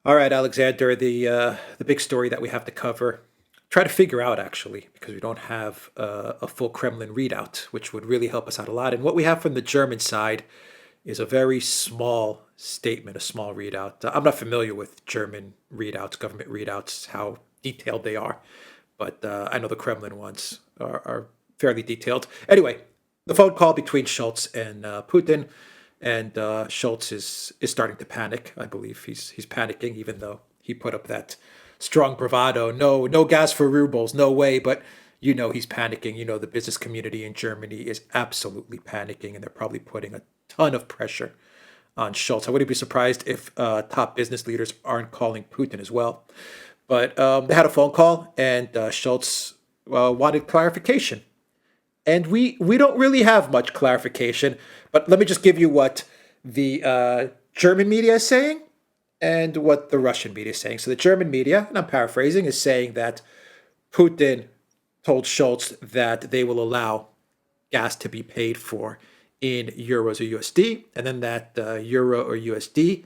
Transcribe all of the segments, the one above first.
All right, Alexander, the big story that we have to cover, try to figure out actually, because we don't have a full Kremlin readout, which would really help us out a lot. And what we have from the German side is a very small statement, a small readout. I'm not familiar with German readouts, government readouts, how detailed they are, but I know the Kremlin ones are fairly detailed. Anyway, the phone call between Scholz and Putin, and Scholz is starting to panic. I believe he's panicking, even though he put up that strong bravado. No gas for rubles, no way. But he's panicking. The business community in Germany is absolutely panicking, and they're probably putting a ton of pressure on Scholz. I wouldn't be surprised if top business leaders aren't calling Putin as well. But they had a phone call, and Scholz wanted clarification. And we don't really have much clarification, but let me just give you what the German media is saying and what the Russian media is saying. So the German media, and I'm paraphrasing, is saying that Putin told Scholz that they will allow gas to be paid for in euros or USD, and then that euro or USD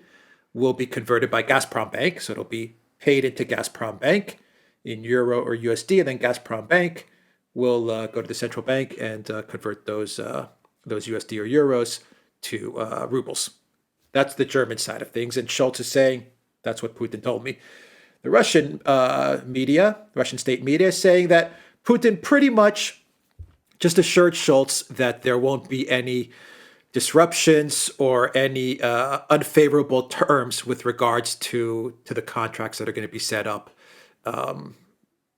will be converted by Gazprom Bank. So it'll be paid into Gazprom Bank in euro or USD, and then Gazprom Bank will go to the central bank and convert those USD or euros to rubles. That's the German side of things, and Scholz is saying that's what Putin told me. The Russian Russian state media, is saying that Putin pretty much just assured Scholz that there won't be any disruptions or any unfavorable terms with regards to the contracts that are going to be set up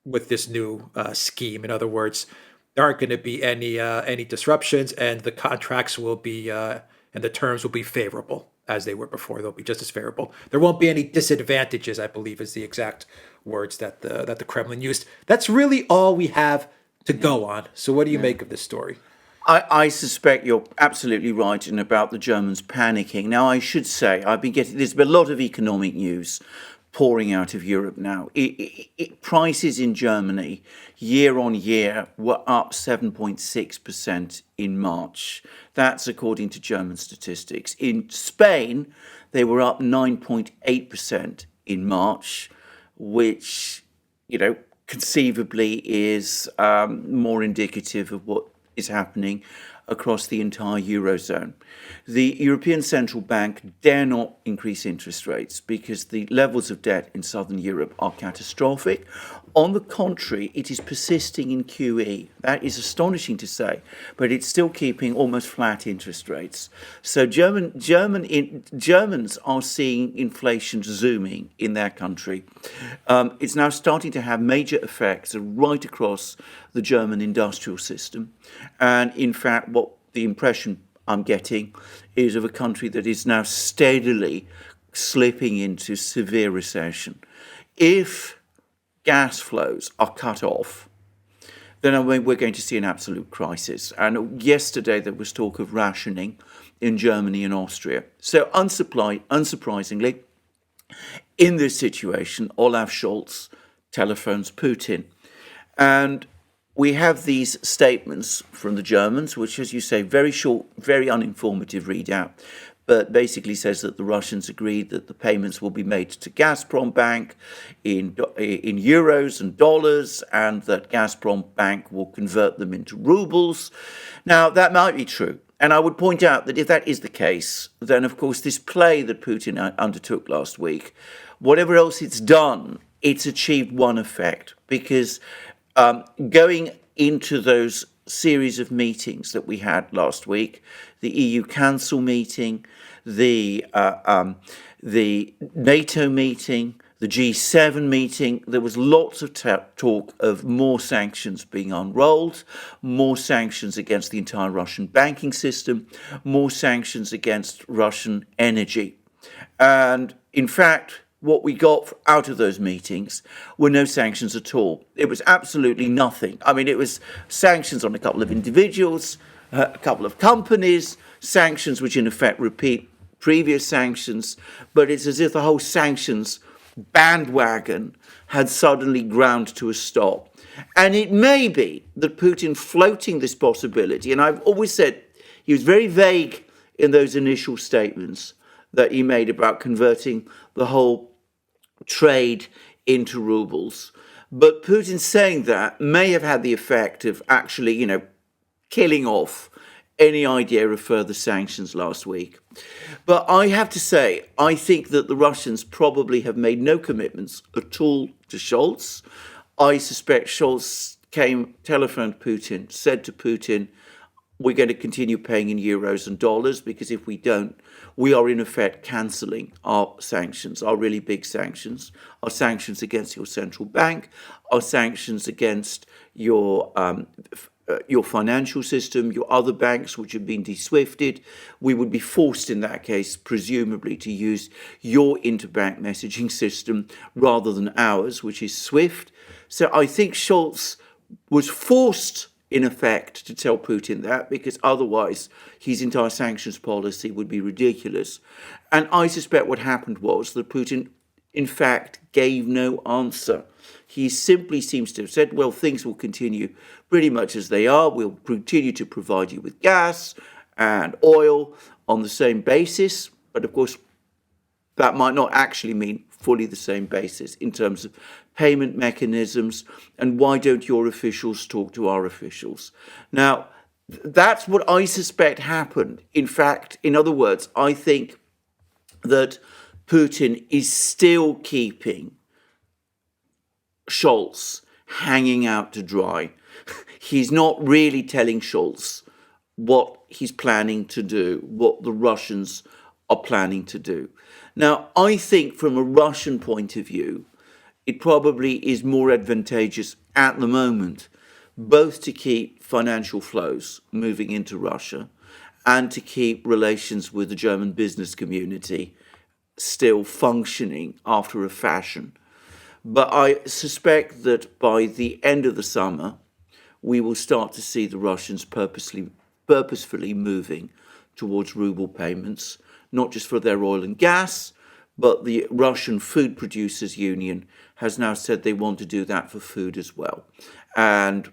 with this new scheme. In other words, there aren't going to be any disruptions, and the contracts will be and the terms will be favorable as they were before. They'll be just as favorable. There won't be any disadvantages, I believe, is the exact words that the Kremlin used. That's really all we have to go on. So, what do you make of this story? I suspect you're absolutely right in about the Germans panicking. Now, I should say there's been a lot of economic news pouring out of Europe now. Prices in Germany year on year were up 7.6% in March. That's according to German statistics. In Spain, they were up 9.8% in March, which, conceivably is more indicative of what is happening across the entire Eurozone. The European Central Bank dare not increase interest rates because the levels of debt in southern Europe are catastrophic. On the contrary, it is persisting in QE. That is astonishing to say, but it's still keeping almost flat interest rates. So Germans are seeing inflation zooming in their country. It's now starting to have major effects right across the German industrial system. And in fact, what the impression I'm getting is of a country that is now steadily slipping into severe recession. If gas flows are cut off, then we're going to see an absolute crisis. And yesterday there was talk of rationing in Germany and Austria. So unsurprisingly, in this situation, Olaf Scholz telephones Putin. And we have these statements from the Germans, which, as you say, very short, very uninformative readout, but basically says that the Russians agreed that the payments will be made to Gazprom Bank in euros and dollars, and that Gazprom Bank will convert them into rubles. Now, that might be true. And I would point out that if that is the case, then, of course, this play that Putin undertook last week, whatever else it's done, it's achieved one effect, because going into those series of meetings that we had last week, the EU Council meeting, the NATO meeting, the G7 meeting, there was lots of talk of more sanctions being unrolled, more sanctions against the entire Russian banking system, more sanctions against Russian energy. And in fact, what we got out of those meetings were no sanctions at all. It was absolutely nothing. I mean, it was sanctions on a couple of individuals, a couple of companies, sanctions which in effect repeat previous sanctions, but it's as if the whole sanctions bandwagon had suddenly ground to a stop. And it may be that Putin floating this possibility, and I've always said he was very vague in those initial statements that he made about converting the whole trade into rubles. But Putin saying that may have had the effect of actually, killing off any idea of further sanctions last week. But I have to say, I think that the Russians probably have made no commitments at all to Scholz. I suspect Scholz telephoned Putin, said to Putin, we're going to continue paying in euros and dollars, because if we don't, we are in effect cancelling our sanctions, our really big sanctions, our sanctions against your central bank, our sanctions against your financial system, your other banks which have been de-swifted. We would be forced in that case, presumably, to use your interbank messaging system rather than ours, which is SWIFT. So I think Scholz was forced, in effect, to tell Putin that, because otherwise his entire sanctions policy would be ridiculous. And I suspect what happened was that Putin, in fact, gave no answer. He simply seems to have said, well, things will continue pretty much as they are. We'll continue to provide you with gas and oil on the same basis. But of course, that might not actually mean fully the same basis in terms of payment mechanisms. And why don't your officials talk to our officials? Now, that's what I suspect happened. In fact, in other words, I think that Putin is still keeping Scholz hanging out to dry. He's not really telling Scholz what he's planning to do, what the Russians are planning to do. Now, I think from a Russian point of view, it probably is more advantageous at the moment both to keep financial flows moving into Russia and to keep relations with the German business community still functioning after a fashion. But I suspect that by the end of the summer, we will start to see the Russians purposefully moving towards ruble payments, not just for their oil and gas, but the Russian Food Producers Union has now said they want to do that for food as well. And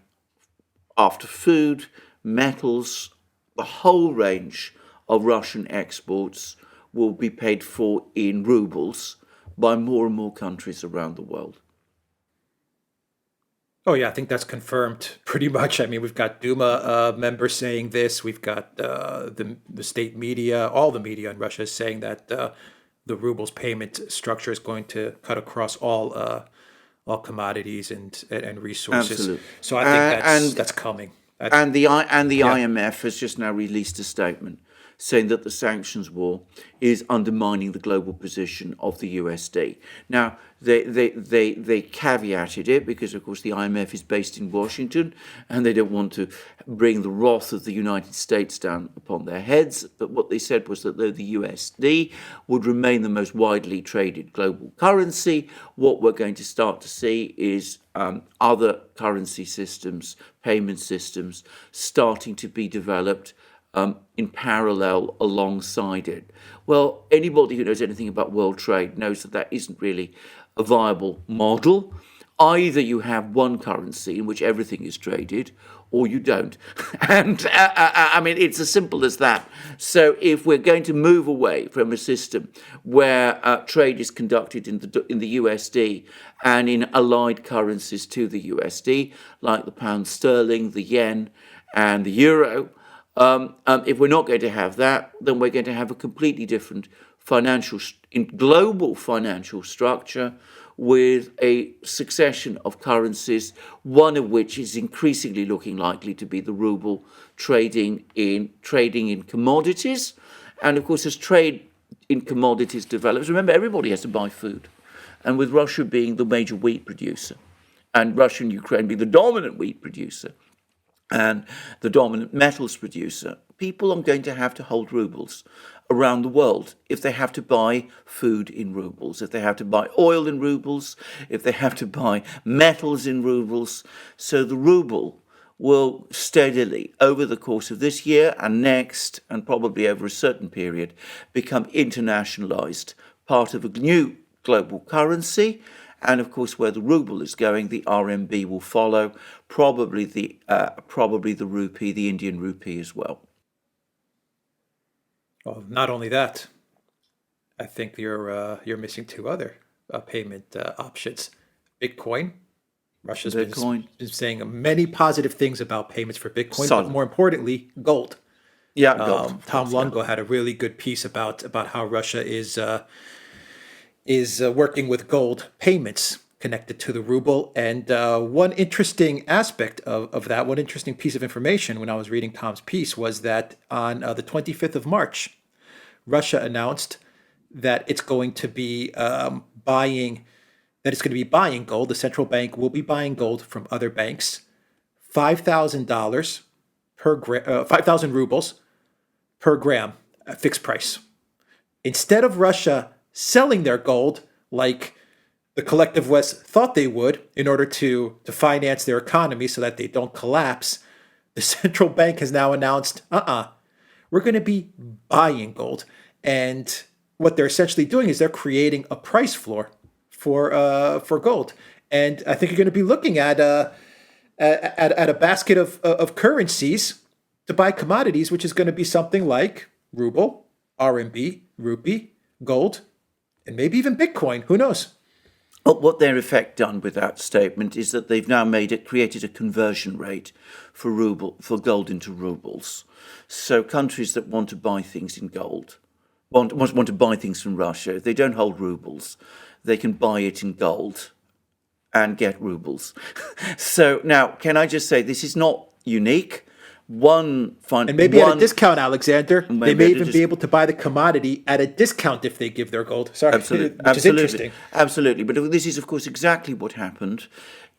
after food, metals, the whole range of Russian exports will be paid for in rubles by more and more countries around the world. Oh yeah, I think that's confirmed pretty much. I mean, we've got Duma members saying this. We've got the state media, all the media in Russia is saying that the ruble's payment structure is going to cut across all commodities and resources. Absolutely. So I think that's coming. And the IMF has just now released a statement saying that the sanctions war is undermining the global position of the USD. Now, they caveated it because, of course, the IMF is based in Washington and they don't want to bring the wrath of the United States down upon their heads. But what they said was that though the USD would remain the most widely traded global currency, what we're going to start to see is other currency systems, payment systems, starting to be developed in parallel alongside it. Well, anybody who knows anything about world trade knows that that isn't really a viable model. Either you have one currency in which everything is traded, or you don't. And I mean, it's as simple as that. So if we're going to move away from a system where trade is conducted in the USD and in allied currencies to the USD, like the pound sterling, the yen, and the euro, if we're not going to have that, then we're going to have a completely different global financial structure with a succession of currencies, one of which is increasingly looking likely to be the ruble, trading in commodities. And of course, as trade in commodities develops, remember, everybody has to buy food. And with Russia being the major wheat producer, and Russia and Ukraine being the dominant wheat producer, and the dominant metals producer, people are going to have to hold rubles around the world if they have to buy food in rubles, if they have to buy oil in rubles, if they have to buy metals in rubles. So the ruble will steadily, over the course of this year and next, and probably over a certain period, become internationalized, part of a new global currency. And of course, where the ruble is going, the RMB will follow, probably the rupee, the Indian rupee as well. Well, not only that, I think you're missing two other payment options. Bitcoin. Russia's Bitcoin. been saying many positive things about payments for Bitcoin, but Solid. more importantly, gold. Yeah, gold. Tom Lungo had a really good piece about how Russia is working with gold payments connected to the ruble. And one interesting aspect of that, one interesting piece of information when I was reading Tom's piece was that on the 25th of March, Russia announced that it's going to be buying gold. The central bank will be buying gold from other banks, $5,000 per 5,000 rubles per gram at fixed price. Instead of Russia selling their gold like the collective West thought they would in order to finance their economy so that they don't collapse, the central bank has now announced, we're going to be buying gold. And what they're essentially doing is they're creating a price floor for gold. And I think you're going to be looking at a basket of currencies to buy commodities, which is going to be something like ruble, RMB, rupee, gold, and maybe even Bitcoin. Who knows? What their effect done with that statement is that they've now created a conversion rate for gold into rubles. So countries that want to buy things in gold, want to buy things from Russia, if they don't hold rubles, they can buy it in gold and get rubles. So now, can I just say, this is not unique. And maybe at a discount, Alexander. They may even be able to buy the commodity at a discount if they give their gold. Sorry, which is interesting. Absolutely. But this is, of course, exactly what happened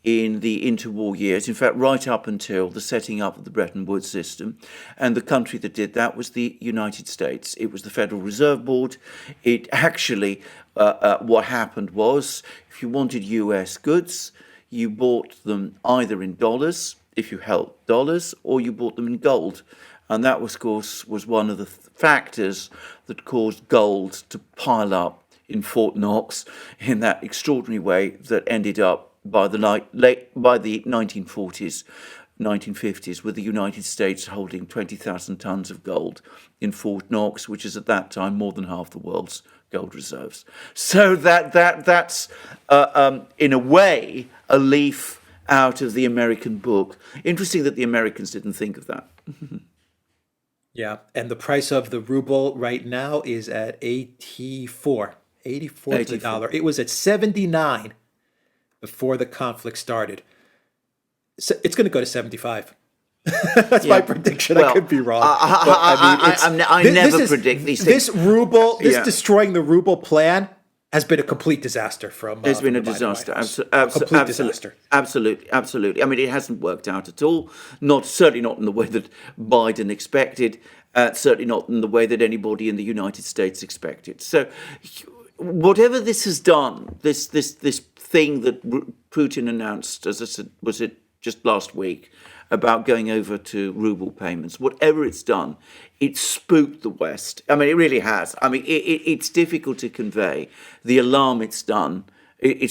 in the interwar years. In fact, right up until the setting up of the Bretton Woods system. And the country that did that was the United States. It was the Federal Reserve Board. It actually, what happened was, if you wanted US goods, you bought them either in dollars, if you held dollars, or you bought them in gold. And that, of course, was one of the factors that caused gold to pile up in Fort Knox in that extraordinary way that ended up by the 1940s, 1950s, with the United States holding 20,000 tons of gold in Fort Knox, which is at that time more than half the world's gold reserves. So that's in a way a leaf out of the American book. Interesting that the Americans didn't think of that. Yeah, and the price of the ruble right now is at 84 to the dollar. It was at 79 before the conflict started. So it's going to go to 75. That's my prediction. Well, I could be wrong. I never predict these things. This destroying the ruble plan has been a complete disaster It's been a disaster. Complete disaster. Absolutely. I mean, it hasn't worked out at all. Certainly not in the way that Biden expected. Certainly not in the way that anybody in the United States expected. So, whatever this has done, this thing that Putin announced, as I said, was it just last week, about going over to ruble payments, whatever it's done, it spooked the West. I mean, it really has. I mean, it's difficult to convey the alarm it's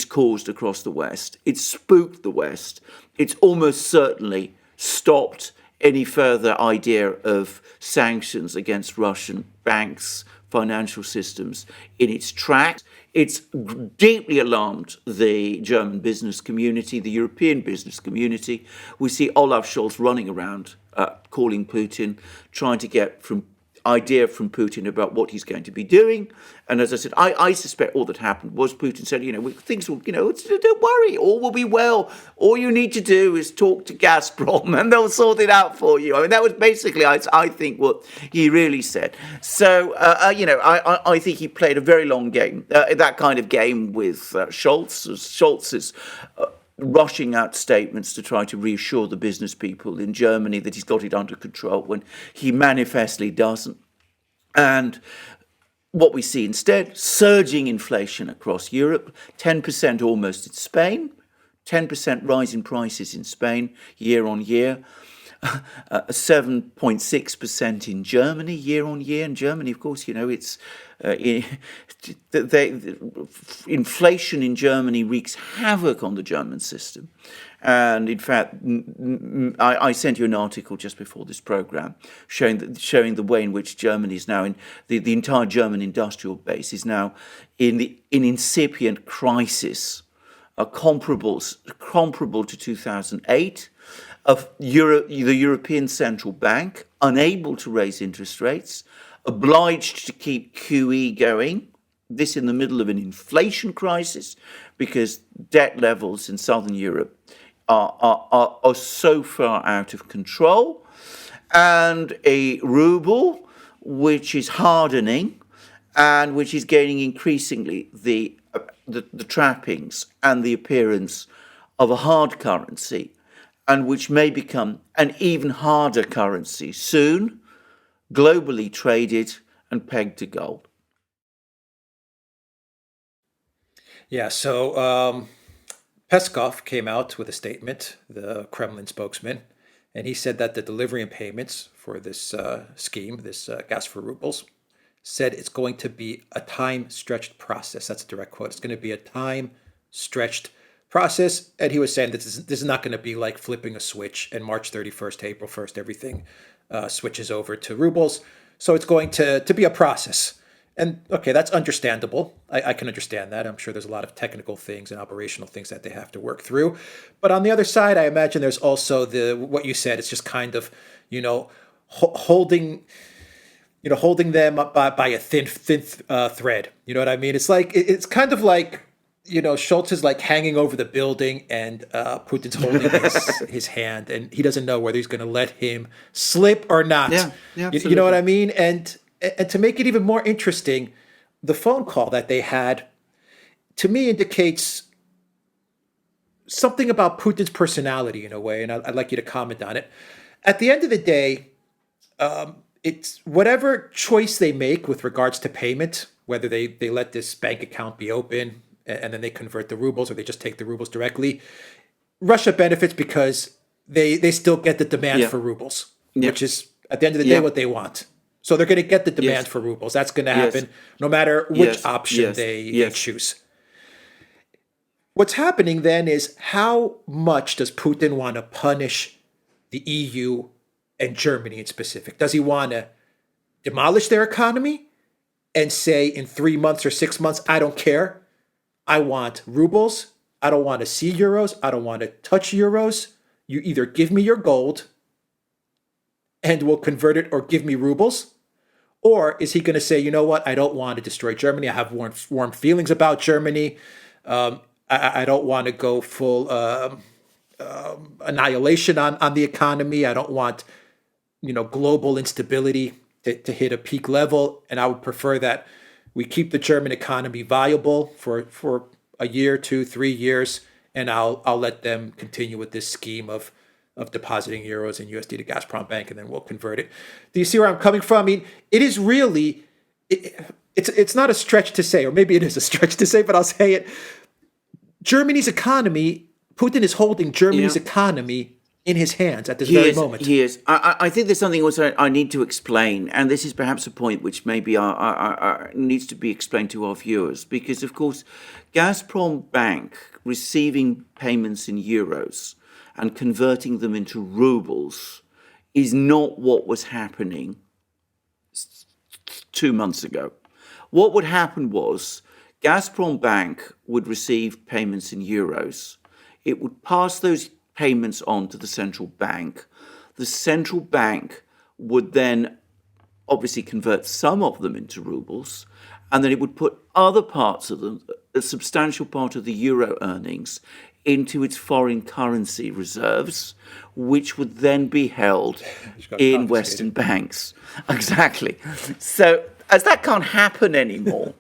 caused across the West. It's spooked the West. It's almost certainly stopped any further idea of sanctions against Russian banks, financial systems in its tracks. It's deeply alarmed the German business community, the European business community. We see Olaf Scholz running around, calling Putin, trying to get idea from Putin about what he's going to be doing. And as I said, I suspect all that happened was Putin said, things will, don't worry, all will be well. All you need to do is talk to Gazprom and they'll sort it out for you. I mean, that was basically, I think, what he really said. So, I think he played a very long game, that kind of game with Scholz. Scholz is rushing out statements to try to reassure the business people in Germany that he's got it under control when he manifestly doesn't. And what we see instead, surging inflation across Europe, 10% almost in Spain, 10% rise in prices in Spain year on year. 7.6% in Germany year on year. And Germany, of course, it's inflation in Germany wreaks havoc on the German system. And in fact, I sent you an article just before this program showing the way in which Germany is now the entire German industrial base is now in incipient crisis, comparable to 2008. Of the European Central Bank unable to raise interest rates, obliged to keep QE going. This in the middle of an inflation crisis, because debt levels in Southern Europe are so far out of control, and a ruble which is hardening and which is gaining increasingly the trappings and the appearance of a hard currency, and which may become an even harder currency soon, globally traded and pegged to gold. Yeah, so Peskov came out with a statement, the Kremlin spokesman, and he said that the delivery and payments for this scheme, this gas for rubles, said it's going to be a time-stretched process. That's a direct quote. It's going to be a time-stretched process. And he was saying this is not going to be like flipping a switch and March 31st to April 1st, everything switches over to rubles. So it's going to be a process. And okay, that's understandable. I can understand that. I'm sure there's a lot of technical things and operational things that they have to work through. But on the other side, I imagine there's also what you said. It's just kind of, holding them up by a thin thread. You know what I mean? It's like it's kind of like, Scholz is like hanging over the building, and Putin's holding his hand, and he doesn't know whether he's going to let him slip or not. Yeah, you know what I mean? And to make it even more interesting, the phone call that they had, to me, indicates something about Putin's personality in a way, and I'd like you to comment on it. At the end of the day, it's whatever choice they make with regards to payment, whether they let this bank account be open and then they convert the rubles, or they just take the rubles directly. Russia benefits because they still get the demand for rubles, which is at the end of the day what they want. So they're going to get the demand for rubles. That's going to happen no matter which option they choose. What's happening then is, how much does Putin want to punish the EU and Germany in specific? Does he want to demolish their economy and say in 3 months or 6 months, I don't care, I want rubles, I don't want to see euros, I don't want to touch euros, you either give me your gold and we'll convert it, or give me rubles? Or is he going to say, you know what, I don't want to destroy Germany, I have warm feelings about Germany, I don't want to go full annihilation on the economy, I don't want global instability to hit a peak level, and I would prefer that we keep the German economy viable for a year, 2, 3 years, and I'll let them continue with this scheme of depositing euros and USD to Gazprom Bank, and then we'll convert it. Do you see where I'm coming from? I mean, it is really, it's not a stretch to say, or maybe it is a stretch to say, but I'll say it. Germany's economy, Putin is holding Germany's economy in his hands at this very moment. He is. I think there's something also I need to explain, and this is perhaps a point which maybe needs to be explained to our viewers, because, of course, Gazprom Bank receiving payments in euros and converting them into rubles is not what was happening 2 months ago. What would happen was Gazprom Bank would receive payments in euros. It would pass those payments on to the central bank. The central bank would then obviously convert some of them into rubles, and then it would put other parts of them, a substantial part of the euro earnings, into its foreign currency reserves, which would then be held in Western banks. Exactly. So as that can't happen anymore,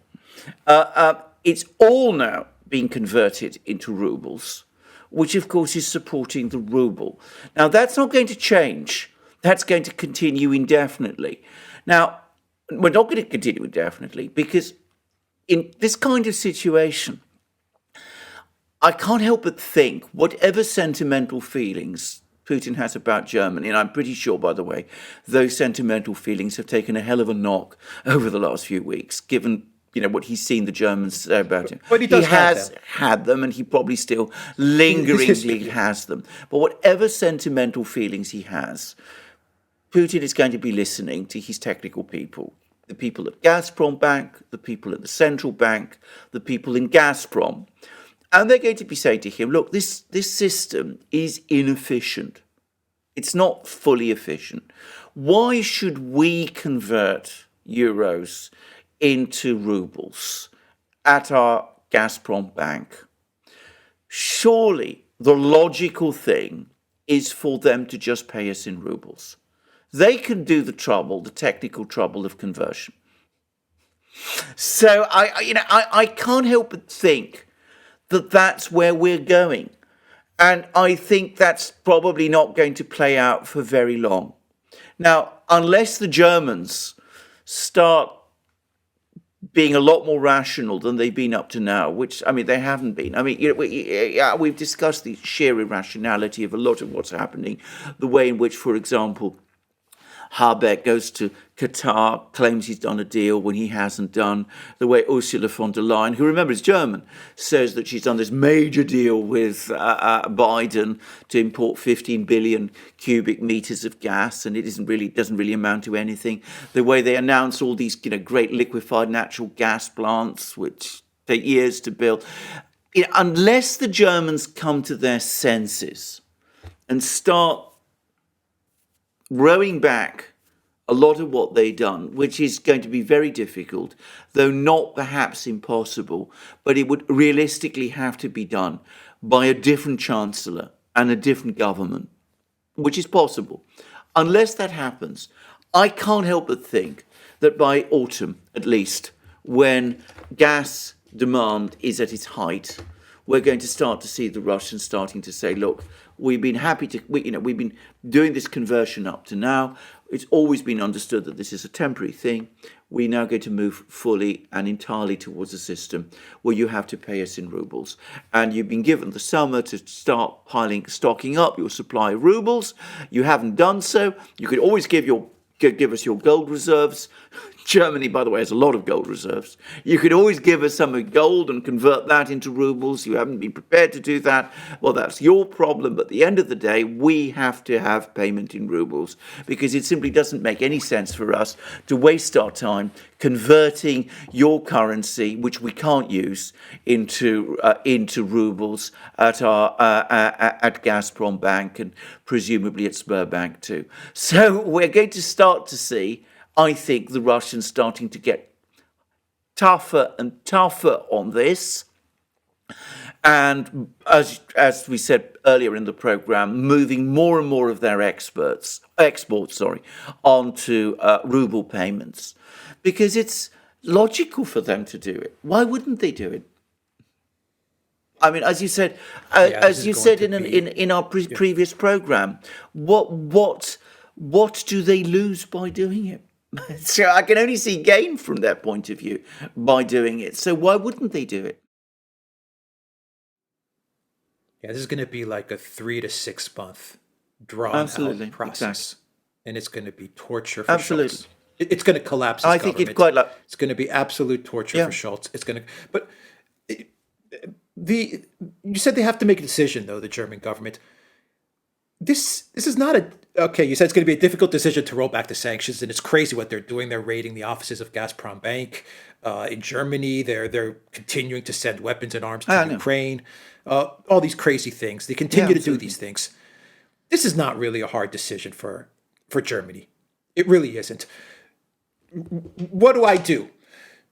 it's all now being converted into rubles, which of course is supporting the ruble. Now that's not going to change. That's going to continue indefinitely. Now, we're not going to continue indefinitely because in this kind of situation, I can't help but think whatever sentimental feelings Putin has about Germany, and I'm pretty sure, by the way, those sentimental feelings have taken a hell of a knock over the last few weeks, given what he's seen the Germans say about him. But he has had them, and he probably still lingeringly has them. But whatever sentimental feelings he has, Putin is going to be listening to his technical people, the people at Gazprom Bank, the people at the central bank, the people in Gazprom. And they're going to be saying to him, look, this system is inefficient. It's not fully efficient. Why should we convert euros into rubles at our Gazprom bank? Surely the logical thing is for them to just pay us in rubles. They can do the technical trouble of conversion. So I can't help but think that that's where we're going. And I think that's probably not going to play out for very long. Now, unless the Germans start being a lot more rational than they've been up to now, which, they haven't been. We've discussed the sheer irrationality of a lot of what's happening, the way in which, for example, Habeck goes to Qatar, claims he's done a deal when he hasn't done. The way Ursula von der Leyen, who remember is German, says that she's done this major deal with Biden to import 15 billion cubic meters of gas, and it doesn't really amount to anything. The way they announce all these great liquefied natural gas plants, which take years to build. Unless the Germans come to their senses and start rowing back a lot of what they've done, which is going to be very difficult, though not perhaps impossible, but it would realistically have to be done by a different chancellor and a different government, which is possible. Unless that happens, I can't help but think that by autumn, at least, when gas demand is at its height, we're going to start to see the Russians starting to say, look, we've been we've been doing this conversion up to now. It's always been understood that this is a temporary thing. We're now going to move fully and entirely towards a system where you have to pay us in rubles. And you've been given the summer to start stocking up your supply of rubles. You haven't done so. You could always give us your gold reserves. Germany, by the way, has a lot of gold reserves. You could always give us some gold and convert that into rubles. You haven't been prepared to do that. Well, that's your problem. But at the end of the day, we have to have payment in rubles because it simply doesn't make any sense for us to waste our time converting your currency, which we can't use, into rubles at at Gazprom Bank and presumably at Sberbank too. So we're going to start to see, I think, the Russians starting to get tougher and tougher on this. And as we said earlier in the program, moving more and more of their exports onto ruble payments, because it's logical for them to do it. Why wouldn't they do it? As you said, in our previous program, what do they lose by doing it? So I can only see gain from their point of view by doing it. So why wouldn't they do it? Yeah, this is going to be like a 3 to 6 month drawn-out process, exactly. And it's going to be torture for Scholz. It's going to collapse. I think it's quite like it's going to be absolute torture for Scholz. It's going to, but you said they have to make a decision, though. The German government. This is not okay. You said it's going to be a difficult decision to roll back the sanctions, and it's crazy what they're doing. They're raiding the offices of Gazprom Bank in Germany. They're continuing to send weapons and arms to Ukraine. All these crazy things. They continue to do these things. This is not really a hard decision for Germany. It really isn't. What do?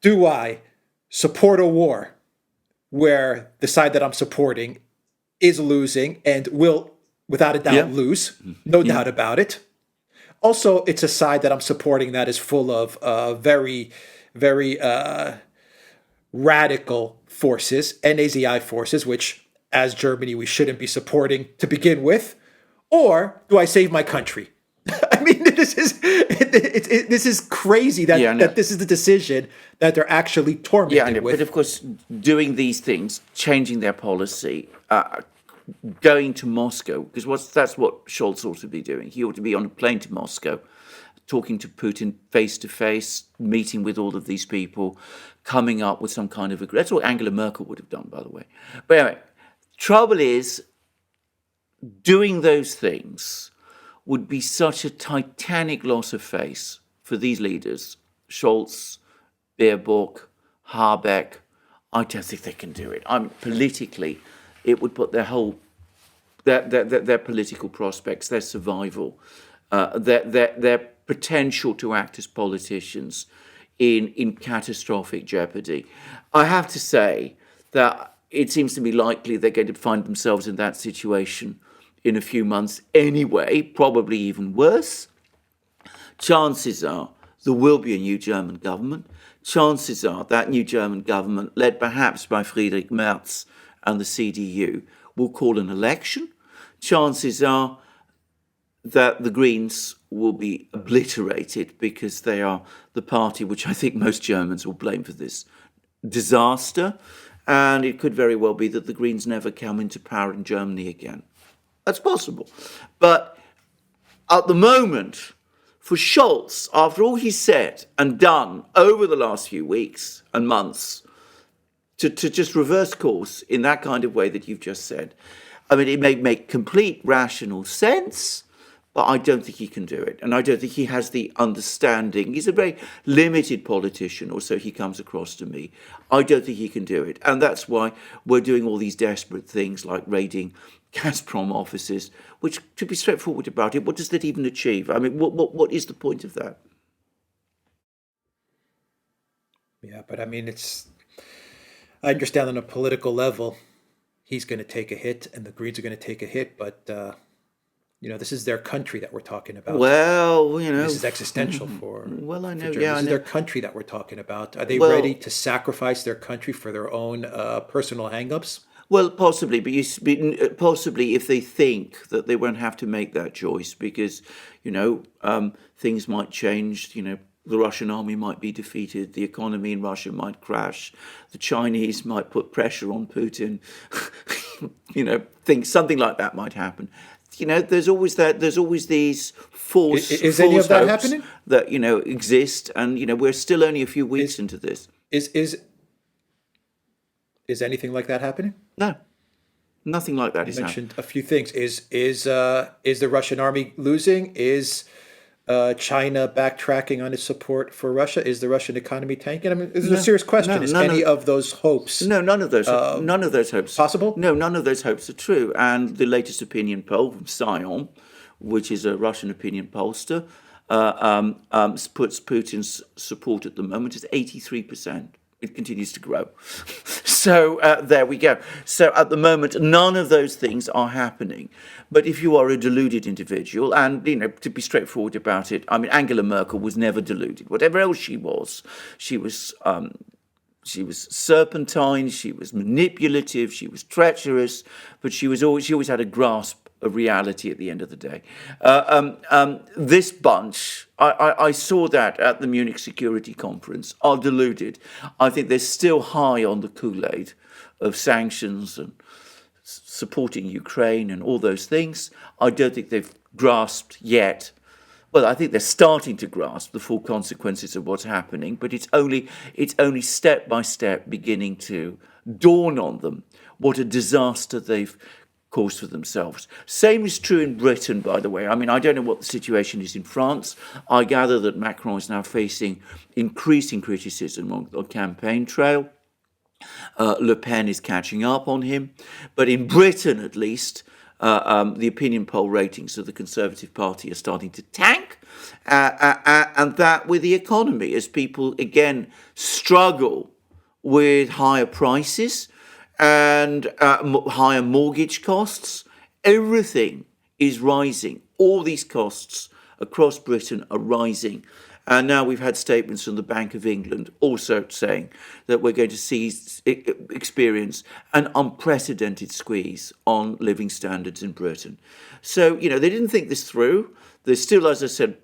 Do I support a war where the side that I'm supporting is losing and will, without a doubt, lose? No doubt about it. Also, it's a side that I'm supporting that is full of very, very radical forces, NAZI forces, which, as Germany, we shouldn't be supporting to begin with. Or do I save my country? I mean, this is crazy that this is the decision that they're actually tormented with. But of course, doing these things, changing their policy, going to Moscow, because that's what Scholz ought to be doing. He ought to be on a plane to Moscow, talking to Putin face to face, meeting with all of these people, coming up with some kind of agreement. That's what Angela Merkel would have done, by the way. But anyway, trouble is, doing those things would be such a titanic loss of face for these leaders, Scholz, Baerbock, Habeck. I don't think they can do it. Politically, it would put their political prospects, their survival, their potential to act as politicians in catastrophic jeopardy. I have to say that it seems to me likely they're going to find themselves in that situation in a few months anyway, probably even worse. Chances are there will be a new German government. Chances are that new German government, led perhaps by Friedrich Merz and the CDU, will call an election. Chances are that the Greens will be obliterated because they are the party which I think most Germans will blame for this disaster. And it could very well be that the Greens never come into power in Germany again. That's possible. But at the moment, for Scholz, after all he's said and done over the last few weeks and months, to just reverse course in that kind of way that you've just said, I mean, it may make complete rational sense, but I don't think he can do it. And I don't think he has the understanding. He's a very limited politician, or so he comes across to me. I don't think he can do it. And that's why we're doing all these desperate things like raiding Gazprom offices, which, to be straightforward about it, what does that even achieve? I mean, what is the point of that? Yeah, but I mean, I understand on a political level, he's going to take a hit and the Greens are going to take a hit, but this is their country that we're talking about. Well, this is existential for. Well, I know. Germany. Yeah, this I is know. their country that we're talking about. Are they ready to sacrifice their country for their own personal hangups? Well, possibly, but possibly if they think that they won't have to make that choice because, things might change. The Russian army might be defeated. The economy in Russia might crash. The Chinese might put pressure on Putin. Something like that might happen. There's always that. There's always these false. Is any of that happening? That exist, and we're still only a few weeks into this. Is anything like that happening? No, nothing like that is happening. You mentioned a few things. Is the Russian army losing? Is China backtracking on its support for Russia? Is the Russian economy tanking? I mean, this is a serious question. Is any of those hopes? No, none of those hopes possible. No, none of those hopes are true. And the latest opinion poll from Sion, which is a Russian opinion pollster, puts Putin's support at the moment as 83%. It continues to grow. So there we go. So at the moment, none of those things are happening. But if you are a deluded individual, and, to be straightforward about it, I mean, Angela Merkel was never deluded. Whatever else she was serpentine, she was manipulative, she was treacherous, but she always had a grasp of reality at the end of the day. This bunch, I saw that at the Munich Security Conference, are deluded. I think they're still high on the Kool-Aid of sanctions and supporting Ukraine and all those things. I don't think they've grasped yet. Well, I think they're starting to grasp the full consequences of what's happening, but it's only step by step beginning to dawn on them what a disaster they've caused for themselves. Same is true in Britain, by the way. I mean, I don't know what the situation is in France. I gather that Macron is now facing increasing criticism on the campaign trail. Le Pen is catching up on him. But in Britain, at least, the opinion poll ratings of the Conservative Party are starting to tank, and that with the economy, as people again struggle with higher prices and higher mortgage costs. Everything is rising. All these costs across Britain are rising. And now we've had statements from the Bank of England also saying that we're going to experience an unprecedented squeeze on living standards in Britain. So, they didn't think this through. They're still, as I said,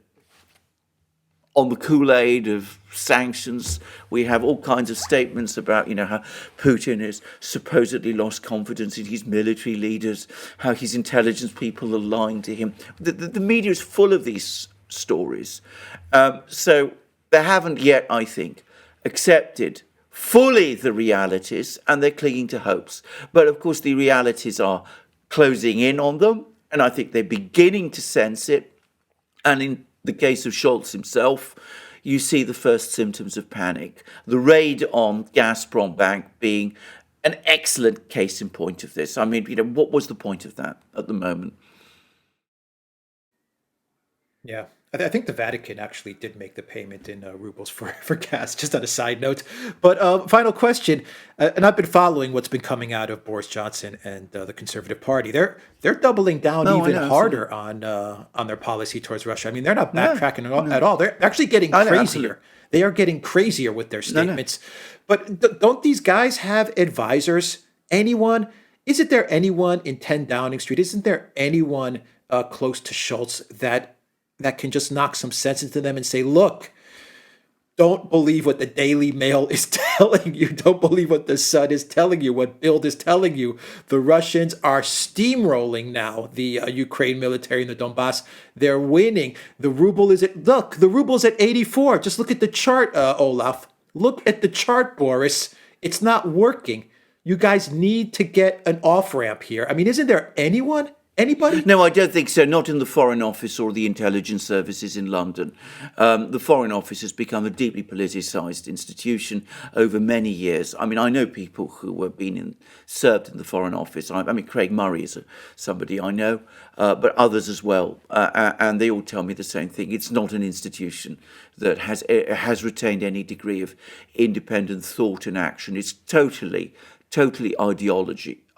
on the Kool-Aid of sanctions. We have all kinds of statements about, how Putin has supposedly lost confidence in his military leaders, how his intelligence people are lying to him. The media is full of these stories. So they haven't yet, I think, accepted fully the realities, and they're clinging to hopes. But of course, the realities are closing in on them, and I think they're beginning to sense it. And in the case of Scholz himself, you see the first symptoms of panic. The raid on Gazprom Bank being an excellent case in point of this. I mean, what was the point of that at the moment? Yeah. I think the Vatican actually did make the payment in rubles for gas, just on a side note. But final question, and I've been following what's been coming out of Boris Johnson and the Conservative Party. They're doubling down harder on their policy towards Russia. I mean, they're not backtracking at all. They're actually getting crazier. They are getting crazier with their statements. But don't these guys have advisors? Anyone? Isn't there anyone in 10 Downing Street? Isn't there anyone close to Scholz that can just knock some sense into them and say, look, don't believe what the Daily Mail is telling you. Don't believe what the Sun is telling you, what Bild is telling you. The Russians are steamrolling now, the Ukraine military in the Donbass. They're winning. The ruble is the ruble's at 84. Just look at the chart, Olaf. Look at the chart, Boris. It's not working. You guys need to get an off-ramp here. I mean, isn't there anyone? Anybody? No, I don't think so. Not in the Foreign Office or the intelligence services in London. The Foreign Office has become a deeply politicised institution over many years. I mean, I know people who have been served in the Foreign Office. I mean, Craig Murray is somebody I know, but others as well. And they all tell me the same thing. It's not an institution that has retained any degree of independent thought and action. It's totally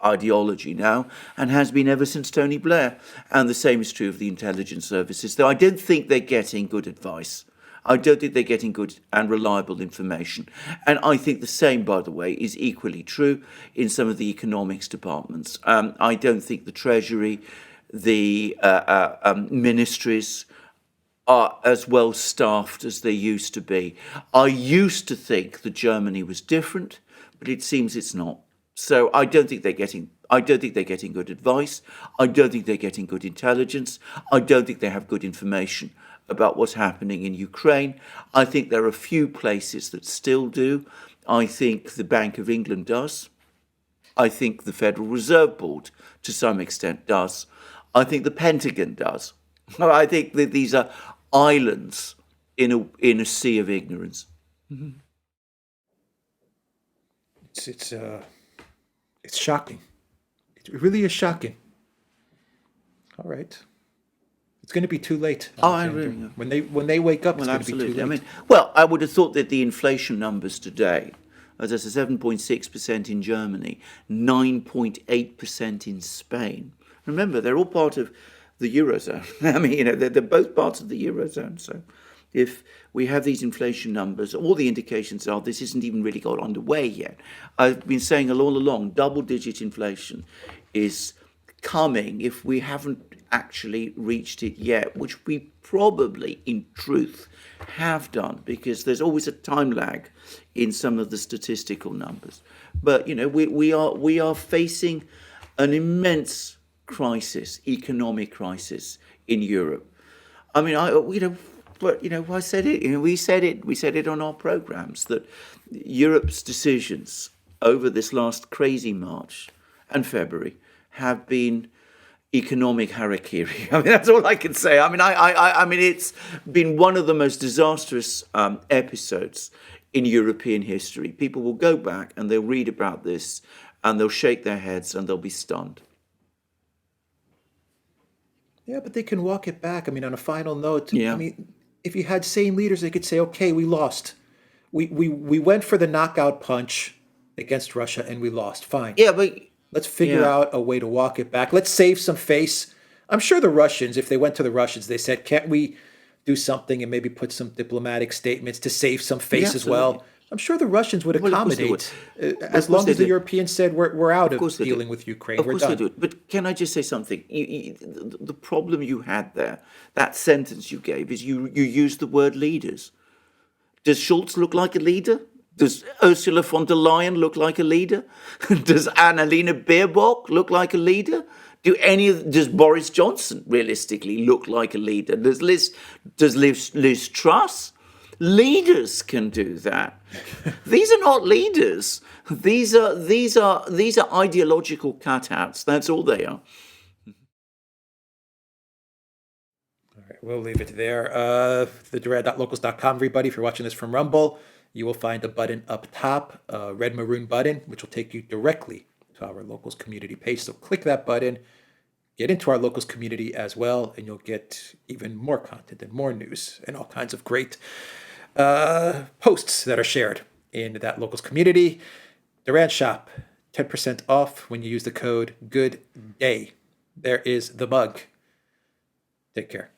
ideology now, and has been ever since Tony Blair. And the same is true of the intelligence services, though I don't think they're getting good advice. I don't think they're getting good and reliable information. And I think the same, by the way, is equally true in some of the economics departments. I don't think the Treasury, the ministries are as well staffed as they used to be. I used to think that Germany was different, but it seems it's not. So I don't think they're getting good advice. I don't think they're getting good intelligence. I don't think they have good information about what's happening in Ukraine. I think there are a few places that still do. I think the Bank of England does. I think the Federal Reserve Board, to some extent, does. I think the Pentagon does. I think that these are islands in a sea of ignorance. Mm-hmm. It's shocking. It really is shocking. All right. It's going to be too late. When they wake up, it's going to be too late. I mean, well, I would have thought that the inflation numbers today, as I said, 7.6% in Germany, 9.8% in Spain. Remember, they're all part of the Eurozone. I mean, they're both parts of the Eurozone. So if we have these inflation numbers, all the indications are this isn't even really got underway yet. I've been saying all along, double-digit inflation is coming if we haven't actually reached it yet, which we probably, in truth, have done, because there's always a time lag in some of the statistical numbers. But, we are facing an immense crisis, economic crisis in Europe. I mean, I said it. We said it on our programs that Europe's decisions over this last crazy March and February have been economic harakiri. I mean, that's all I can say. I mean, it's been one of the most disastrous episodes in European history. People will go back and they'll read about this and they'll shake their heads and they'll be stunned. Yeah, but they can walk it back. I mean, on a final note, Yeah. I mean, if you had sane leaders, they could say, okay, we lost. We went for the knockout punch against Russia and we lost. Fine. Yeah, but Let's figure out a way to walk it back. Let's save some face. I'm sure the Russians, if they went to the Russians, they said, can't we do something and maybe put some diplomatic statements to save some face as well? I'm sure the Russians would Well, of course they would. accommodate, Of as course long they as the do. Europeans said we're out Of of course they do. dealing with Ukraine. Of We're course they done. do it. But can I just say something? The problem you had there, that sentence you gave, is you used the word leaders. Does Scholz look like a leader? Does Ursula von der Leyen look like a leader? Does Annalena Baerbock look like a leader? Does Boris Johnson realistically look like a leader? Does Liz Truss? Leaders can do that. These are not leaders. These are ideological cutouts. That's all they are. All right, we'll leave it there. The Duran.locals.com, everybody. If you're watching this from Rumble, you will find a button up top, a red maroon button, which will take you directly to our locals community page. So click that button, get into our locals community as well, and you'll get even more content and more news and all kinds of great posts that are shared in that locals community. Duran Shop, 10% off when you use the code GOODDAY. There is the mug. Take care.